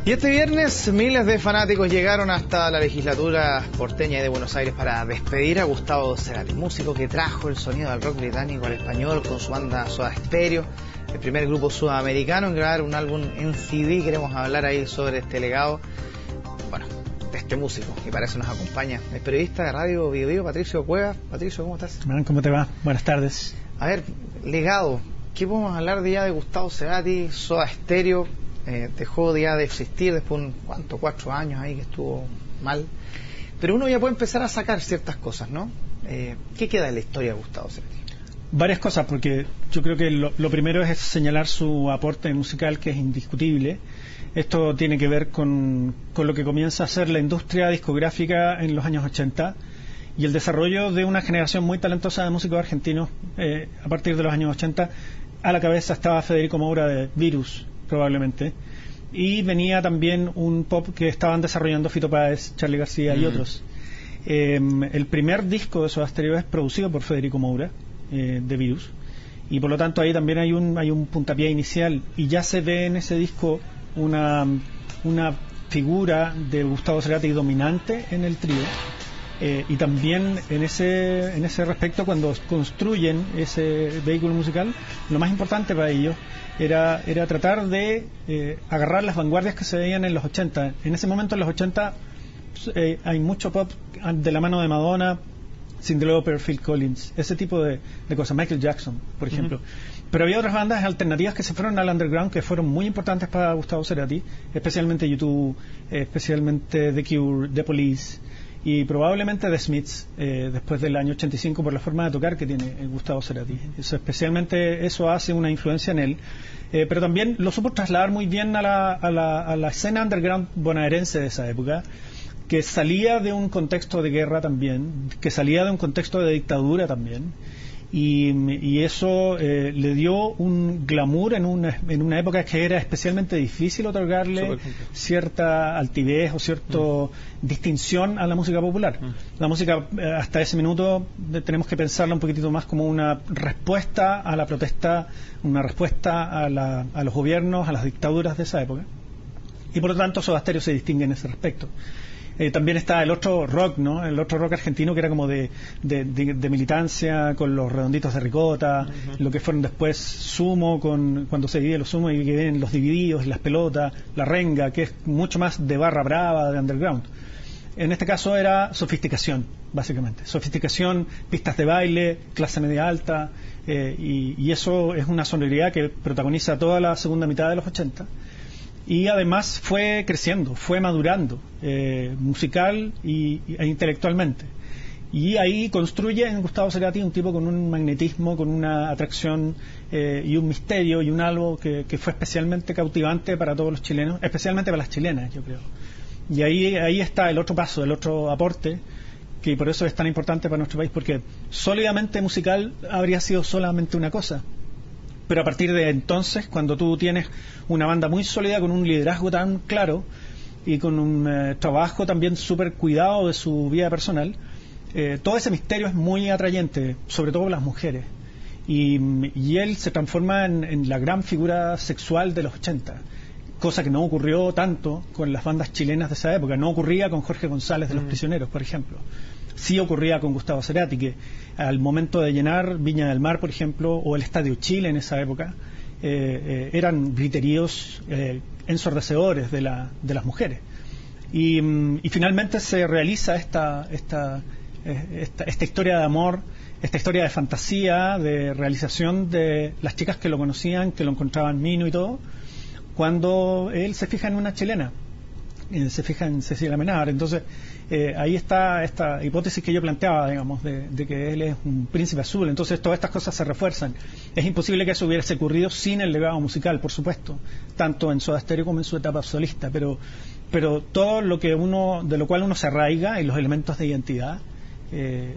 Y este viernes miles de fanáticos llegaron hasta la legislatura porteña de Buenos Aires para despedir a Gustavo Cerati, músico que trajo el sonido del rock británico al español con su banda Soda Stereo, el primer grupo sudamericano en grabar un álbum en CD. Queremos hablar ahí sobre este legado, bueno, de este músico, y para eso nos acompaña el periodista de Radio Bio Bio, Patricio Cuevas. Patricio, ¿cómo estás? ¿Cómo te va? Buenas tardes. A ver, legado, ¿qué podemos hablar de ya de Gustavo Cerati? Soda Stereo dejó ya de existir después de 4 años ahí que estuvo mal, pero uno ya puede empezar a sacar ciertas cosas, ¿no? ¿Qué queda de la historia de Gustavo Cerati? Varias cosas, porque yo creo que lo primero es señalar su aporte musical, que es indiscutible. Esto tiene que ver con lo que comienza a hacer la industria discográfica en los años 80 y el desarrollo de una generación muy talentosa de músicos argentinos a partir de los años 80. A la cabeza estaba Federico Moura de Virus, probablemente, y venía también un pop que estaban desarrollando Fito Páez, Charly García y otros. El primer disco de Soda Stereo es producido por Federico Moura, de Virus, y por lo tanto ahí también hay un puntapié inicial, y ya se ve en ese disco una figura de Gustavo Cerati dominante en el trío. Y también en ese respecto, cuando construyen ese vehículo musical, lo más importante para ellos era tratar de agarrar las vanguardias que se veían en los 80. En ese momento, en los 80, hay mucho pop de la mano de Madonna, Cyndi Lauper, Phil Collins, ese tipo de cosas, Michael Jackson, por ejemplo. Pero había otras bandas alternativas que se fueron al underground, que fueron muy importantes para Gustavo Cerati, especialmente U2, especialmente The Cure, The Police, y probablemente The Smiths, después del año 85, por la forma de tocar que tiene Gustavo Cerati. Especialmente eso hace una influencia en él, pero también lo supo trasladar muy bien a la escena underground bonaerense de esa época, que salía de un contexto de guerra también, que salía de un contexto de dictadura también, y eso le dio un glamour en una época que era especialmente difícil otorgarle cierta altivez o cierta distinción a la música popular. La música hasta ese minuto tenemos que pensarla un poquitito más como una respuesta a la protesta, una respuesta a los gobiernos, a las dictaduras de esa época, y por lo tanto Soda Stereo se distingue en ese respecto. También está el otro rock, ¿no? El otro rock argentino, que era como de militancia, con los Redonditos de Ricota, lo que fueron después Sumo, cuando se divide los Sumo y que vienen los Divididos, las Pelotas, la Renga, que es mucho más de barra brava, de underground. En este caso era sofisticación, básicamente. Sofisticación, pistas de baile, clase media alta, y eso es una sonoridad que protagoniza toda la segunda mitad de los 80. Y además fue creciendo, fue madurando, musical e intelectualmente. Y ahí construye en Gustavo Cerati un tipo con un magnetismo, con una atracción y un misterio y un algo que fue especialmente cautivante para todos los chilenos, especialmente para las chilenas, yo creo. Y ahí está el otro paso, el otro aporte, que por eso es tan importante para nuestro país, porque sólidamente musical habría sido solamente una cosa. Pero a partir de entonces, cuando tú tienes una banda muy sólida, con un liderazgo tan claro y con un trabajo también súper cuidado de su vida personal, todo ese misterio es muy atrayente, sobre todo para las mujeres. Y él se transforma en la gran figura sexual de los 80, cosa que no ocurrió tanto con las bandas chilenas de esa época. No ocurría con Jorge González de Los Prisioneros, por ejemplo. Sí ocurría con Gustavo Cerati, que al momento de llenar Viña del Mar, por ejemplo, o el Estadio Chile en esa época, eran griteríos ensordecedores de las mujeres. Y finalmente se realiza esta historia de amor, esta historia de fantasía, de realización de las chicas que lo conocían, que lo encontraban mino y todo, cuando él se fija en una chilena, se fija en Cecilia Menábar. Entonces ahí está esta hipótesis que yo planteaba, digamos, de que él es un príncipe azul. Entonces todas estas cosas se refuerzan. Es imposible que eso hubiese ocurrido sin el legado musical, por supuesto, tanto en Soda Stereo como en su etapa solista, pero todo lo que de lo cual uno se arraiga, y los elementos de identidad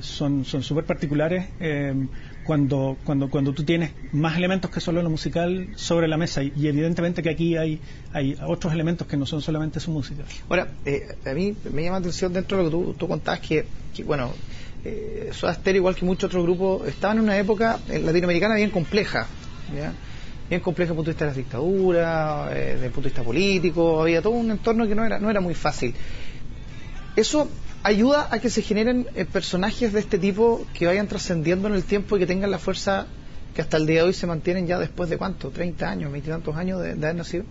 son súper particulares cuando tú tienes más elementos que solo lo musical sobre la mesa, y evidentemente que aquí hay otros elementos que no son solamente su música. Ahora, a mí me llama la atención dentro de lo que tú contabas que bueno, Soda Stereo, igual que muchos otros grupos, estaban en una época latinoamericana bien compleja, ¿ya? bien compleja desde el punto de vista de las dictaduras, desde el punto de vista político, había todo un entorno que no era muy fácil. Eso ayuda a que se generen personajes de este tipo que vayan trascendiendo en el tiempo y que tengan la fuerza que hasta el día de hoy se mantienen ya después de ¿cuánto? 30 años, 20 y tantos años de haber nacido.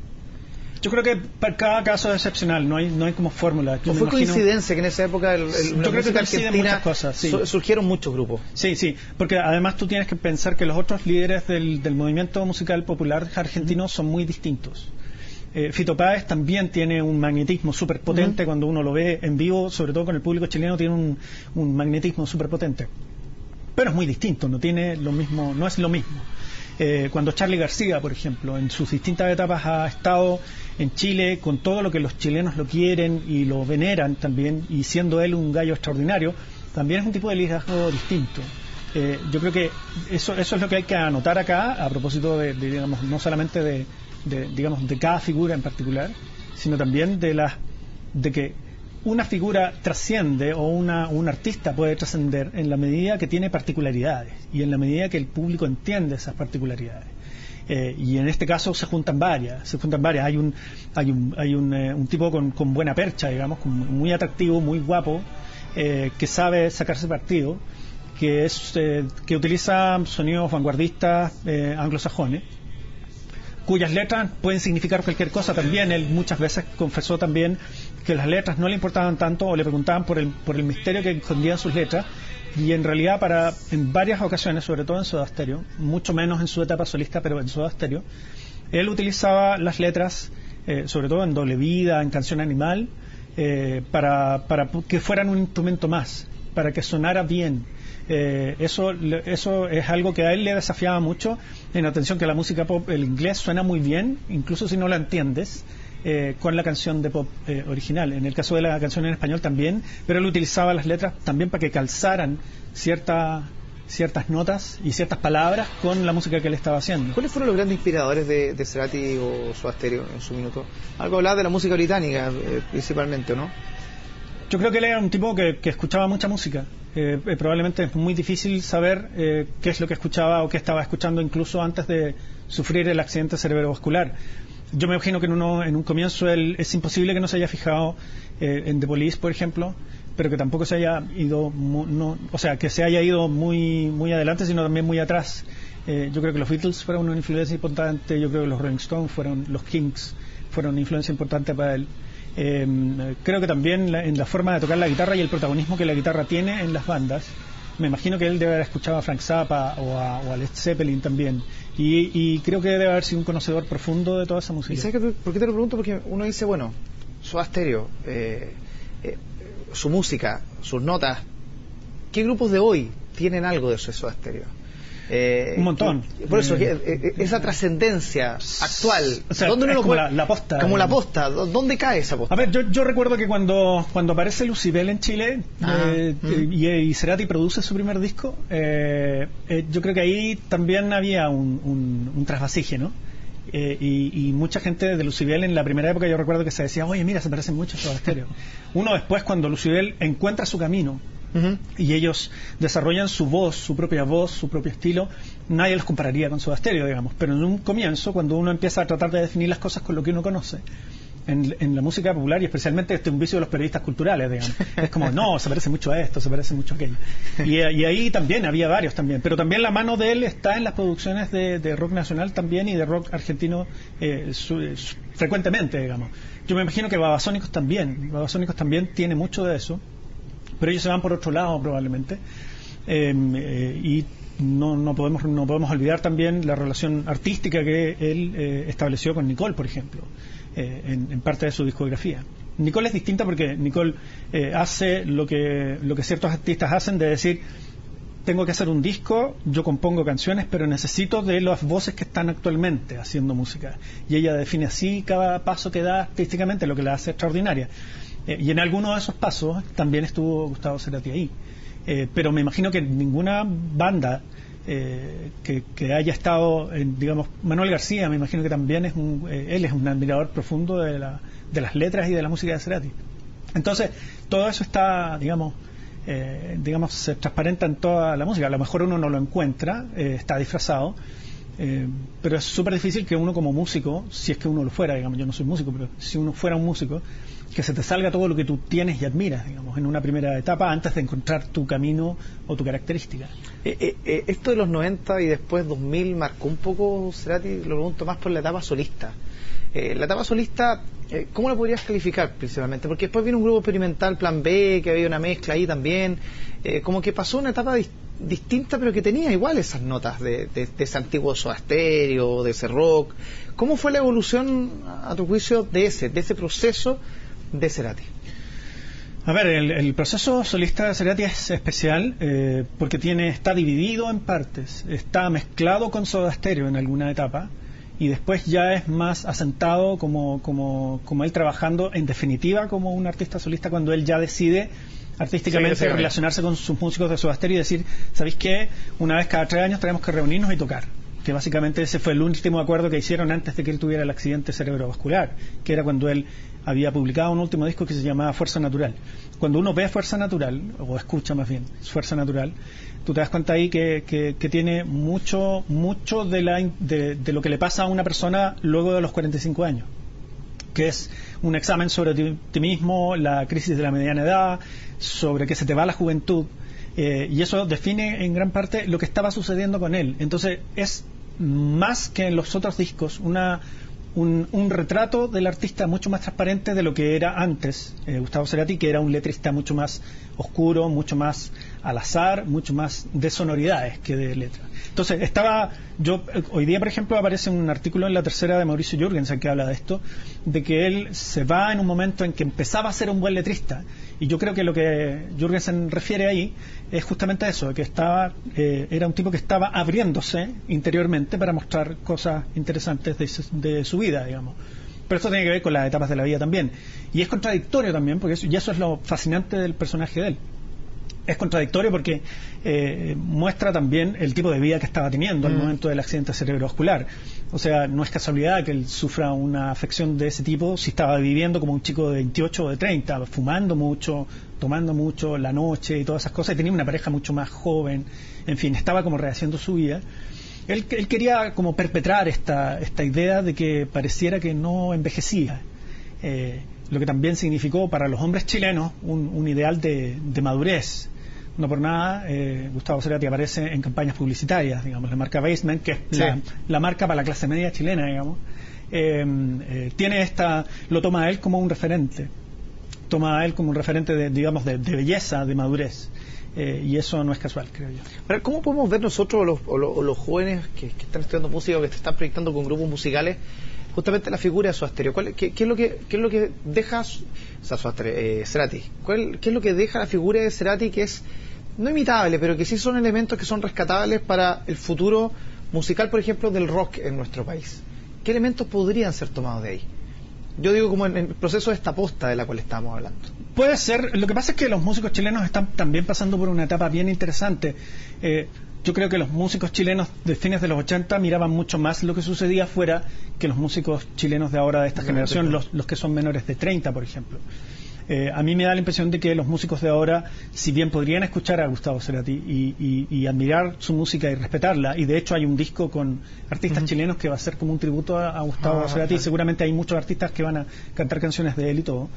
Yo creo que para cada caso es excepcional, no hay como fórmula. ¿O fue coincidencia que en esa época la música argentina cosas, sí. Surgieron muchos grupos? Sí, porque además tú tienes que pensar que los otros líderes del movimiento musical popular argentino son muy distintos. Fito Páez también tiene un magnetismo súper potente cuando uno lo ve en vivo, sobre todo con el público chileno, tiene un magnetismo súper potente. Pero es muy distinto, no es lo mismo. Cuando Charly García, por ejemplo, en sus distintas etapas ha estado en Chile con todo lo que los chilenos lo quieren y lo veneran también, y siendo él un gallo extraordinario, también es un tipo de liderazgo distinto. Yo creo que eso es lo que hay que anotar acá, a propósito de digamos, no solamente de cada figura en particular, sino también de que una figura trasciende o un artista puede trascender en la medida que tiene particularidades y en la medida que el público entiende esas particularidades. Y en este caso se juntan varias. Hay un tipo con buena percha, digamos, muy atractivo, muy guapo, que sabe sacarse partido, que utiliza sonidos vanguardistas anglosajones, cuyas letras pueden significar cualquier cosa también. Él muchas veces confesó también que las letras no le importaban tanto, o le preguntaban por el misterio que escondían sus letras, y en realidad en varias ocasiones, sobre todo en Soda Stereo, mucho menos en su etapa solista, pero en Soda Stereo, él utilizaba las letras, sobre todo en Doble Vida, en Canción Animal, para que fueran un instrumento más, para que sonara bien. Eso es algo que a él le desafiaba mucho, en atención que la música pop, el inglés suena muy bien, incluso si no la entiendes, con la canción de pop original. En el caso de la canción en español también, pero él utilizaba las letras también para que calzaran ciertas notas y ciertas palabras con la música que él estaba haciendo. ¿Cuáles fueron los grandes inspiradores de Cerati o Soda Stereo en su minuto? Algo hablaba de la música británica principalmente, ¿no? Yo creo que él era un tipo que escuchaba mucha música. Probablemente es muy difícil saber qué es lo que escuchaba o qué estaba escuchando incluso antes de sufrir el accidente cerebrovascular. Yo me imagino que en un comienzo es imposible que no se haya fijado en The Police, por ejemplo, pero que tampoco se haya ido, que se haya ido muy, muy adelante, sino también muy atrás. Yo creo que los Beatles fueron una influencia importante, yo creo que los Rolling Stones los Kings fueron una influencia importante para él. Creo que también en la forma de tocar la guitarra y el protagonismo que la guitarra tiene en las bandas. Me imagino que él debe haber escuchado a Frank Zappa o a Led Zeppelin también, y creo que debe haber sido un conocedor profundo de toda esa música. ¿Y sabes por qué te lo pregunto? Porque uno dice, bueno, Soda Stereo, su música, sus notas, ¿qué grupos de hoy tienen algo de eso de Soda Stereo? Un montón. Por eso, esa trascendencia actual, o sea, ¿dónde uno como la posta? Como la posta, ¿dónde cae esa posta? A ver, yo recuerdo que cuando aparece Lucibel en Chile y Cerati produce su primer disco, yo creo que ahí también había un trasvasije, ¿no? Y mucha gente de Lucibel en la primera época, yo recuerdo que se decía, oye, mira, se parecen mucho a Soda Stereo. Uno después, cuando Lucibel encuentra su camino, y ellos desarrollan su propio estilo, nadie los compararía con Soda Stereo, digamos, pero en un comienzo, cuando uno empieza a tratar de definir las cosas con lo que uno conoce en la música popular, y especialmente este es un vicio de los periodistas culturales, digamos, es como, no, se parece mucho a esto, se parece mucho a aquello, y ahí también había varios también, pero también la mano de él está en las producciones de rock nacional también y de rock argentino frecuentemente, digamos. Yo me imagino que Babasónicos también tiene mucho de eso, pero ellos se van por otro lado probablemente, y no podemos olvidar también la relación artística que él estableció con Nicole, por ejemplo, en parte de su discografía. Nicole es distinta porque Nicole hace lo que ciertos artistas hacen, de decir, tengo que hacer un disco, yo compongo canciones, pero necesito de las voces que están actualmente haciendo música, y ella define así cada paso que da artísticamente, lo que la hace extraordinaria. Y en alguno de esos pasos también estuvo Gustavo Cerati ahí. Pero me imagino que ninguna banda que haya estado, digamos, Manuel García, me imagino que también él es un admirador profundo de las letras y de la música de Cerati. Entonces, todo eso está, digamos, se transparenta en toda la música. A lo mejor uno no lo encuentra, está disfrazado, Pero es súper difícil que uno como músico, si es que uno lo fuera, digamos, yo no soy músico, pero si uno fuera un músico, que se te salga todo lo que tú tienes y admiras, digamos, en una primera etapa antes de encontrar tu camino o tu característica. Esto de los 90 y después 2000 marcó un poco, Cerati, lo pregunto más por la etapa solista. La etapa solista, ¿cómo la podrías calificar principalmente? Porque después vino un grupo experimental, Plan B, que había una mezcla ahí también, como que pasó una etapa distinta, pero que tenía igual esas notas de ese antiguo Soda Stereo, de ese rock. ¿Cómo fue la evolución, a tu juicio, de ese proceso de Cerati? A ver, el proceso solista de Cerati es especial porque está dividido en partes, está mezclado con Soda Stereo en alguna etapa y después ya es más asentado como él trabajando en definitiva como un artista solista cuando él ya decide artísticamente relacionarse con sus músicos de Soda Stereo y decir, ¿sabéis qué? Una vez cada 3 años tenemos que reunirnos y tocar. Que básicamente ese fue el último acuerdo que hicieron antes de que él tuviera el accidente cerebrovascular, que era cuando él había publicado un último disco que se llamaba Fuerza Natural. Cuando uno ve Fuerza Natural, o escucha más bien Fuerza Natural, tú te das cuenta ahí que tiene mucho de lo que le pasa a una persona luego de los 45 años, que es un examen sobre ti mismo, la crisis de la mediana edad, sobre que se te va la juventud, y eso define en gran parte lo que estaba sucediendo con él. Entonces es más que en los otros discos un retrato del artista mucho más transparente de lo que era antes Gustavo Cerati, que era un letrista mucho más oscuro, mucho más al azar, mucho más de sonoridades que de letras. Entonces hoy día por ejemplo aparece un artículo en La Tercera de Mauricio Jürgensen que habla de esto, de que él se va en un momento en que empezaba a ser un buen letrista, y yo creo que lo que Jürgensen refiere ahí es justamente eso, que era un tipo que estaba abriéndose interiormente para mostrar cosas interesantes de su vida, digamos. Pero esto tiene que ver con las etapas de la vida también, y es contradictorio también, porque eso es lo fascinante del personaje de él. Es contradictorio porque muestra también el tipo de vida que estaba teniendo al momento del accidente cerebrovascular. O sea, no es casualidad que él sufra una afección de ese tipo si estaba viviendo como un chico de 28 o de 30, fumando mucho, tomando mucho, la noche y todas esas cosas, y tenía una pareja mucho más joven. En fin, estaba como rehaciendo su vida. Él quería como perpetrar esta idea de que pareciera que no envejecía. Lo que también significó para los hombres chilenos un ideal de madurez. No por nada, Gustavo Cerati aparece en campañas publicitarias, digamos, la marca Basement, que es la marca para la clase media chilena, digamos. Lo toma a él como un referente. Toma a él como un referente de belleza, de madurez. Y eso no es casual, creo yo. Ahora, ¿cómo podemos ver nosotros, los jóvenes que están estudiando música o que se están proyectando con grupos musicales, justamente la figura de Soda Stereo? ¿Qué es lo que deja Cerati? ¿Qué es lo que deja la figura de Cerati, que es no imitable, pero que sí son elementos que son rescatables para el futuro musical, por ejemplo, del rock en nuestro país? ¿Qué elementos podrían ser tomados de ahí? Yo digo como en el proceso de esta posta de la cual estamos hablando. Puede ser. Lo que pasa es que los músicos chilenos están también pasando por una etapa bien interesante. Yo creo que los músicos chilenos de fines de los 80 miraban mucho más lo que sucedía afuera que los músicos chilenos de ahora, de esta generación, los que son menores de 30, por ejemplo. A mí me da la impresión de que los músicos de ahora, si bien podrían escuchar a Gustavo Cerati y admirar su música y respetarla, y de hecho hay un disco con artistas chilenos que va a ser como un tributo a Gustavo Cerati, y seguramente hay muchos artistas que van a cantar canciones de él y todo.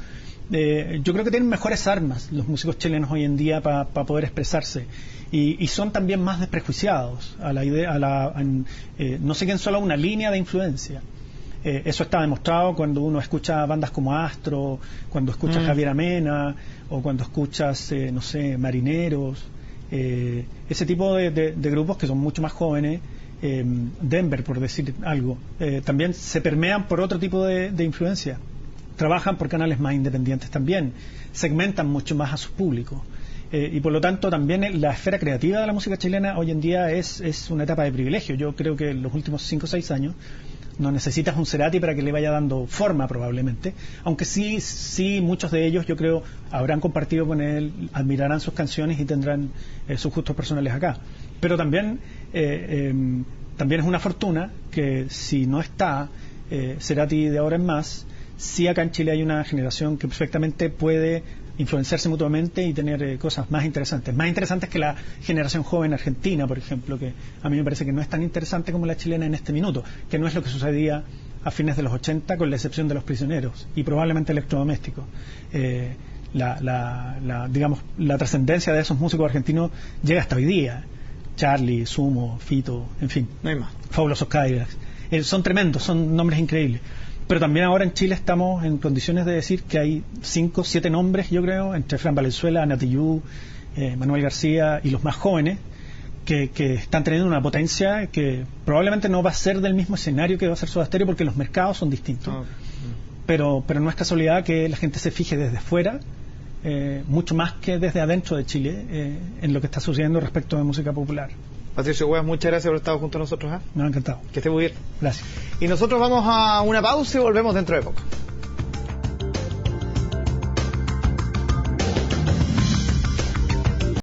Yo creo que tienen mejores armas los músicos chilenos hoy en día para poder expresarse, y son también más desprejuiciados a la idea, no siguen solo una línea de influencia. Eso está demostrado cuando uno escucha bandas como Astro, cuando escuchas Javier Amena, o cuando escuchas, Marineros, ese tipo de grupos que son mucho más jóvenes. Denver, por decir algo, también se permean por otro tipo de influencia. Trabajan por canales más independientes también, segmentan mucho más a su público. Y por lo tanto también la esfera creativa de la música chilena hoy en día es una etapa de privilegio. Yo creo que en los últimos 5 o 6 años no necesitas un Cerati para que le vaya dando forma, probablemente, aunque sí muchos de ellos, yo creo, habrán compartido con él, admirarán sus canciones y tendrán sus gustos personales acá. Pero también es una fortuna que si no está Cerati de ahora en más, sí acá en Chile hay una generación que perfectamente puede influenciarse mutuamente y tener cosas más interesantes que la generación joven argentina, por ejemplo, que a mí me parece que no es tan interesante como la chilena en este minuto, que no es lo que sucedía a fines de los 80, con la excepción de Los Prisioneros y probablemente Electrodomésticos. Digamos, la trascendencia de esos músicos argentinos llega hasta hoy día. Charlie, Sumo, Fito, en fin, no hay más. Fabulosos Cadillacs. Son tremendos, son nombres increíbles. Pero también ahora en Chile estamos en condiciones de decir que hay 5, 7 nombres, yo creo, entre Fran Valenzuela, Natillú, Manuel García y los más jóvenes, que están teniendo una potencia que probablemente no va a ser del mismo escenario que va a ser Soda Stereo, porque los mercados son distintos. Pero no es casualidad que la gente se fije desde fuera, mucho más que desde adentro de Chile, en lo que está sucediendo respecto de música popular. Patricio Cuevas, muchas gracias por estar junto a nosotros. Me ha encantado. Que esté muy bien. Gracias. Y nosotros vamos a una pausa y volvemos dentro de poco.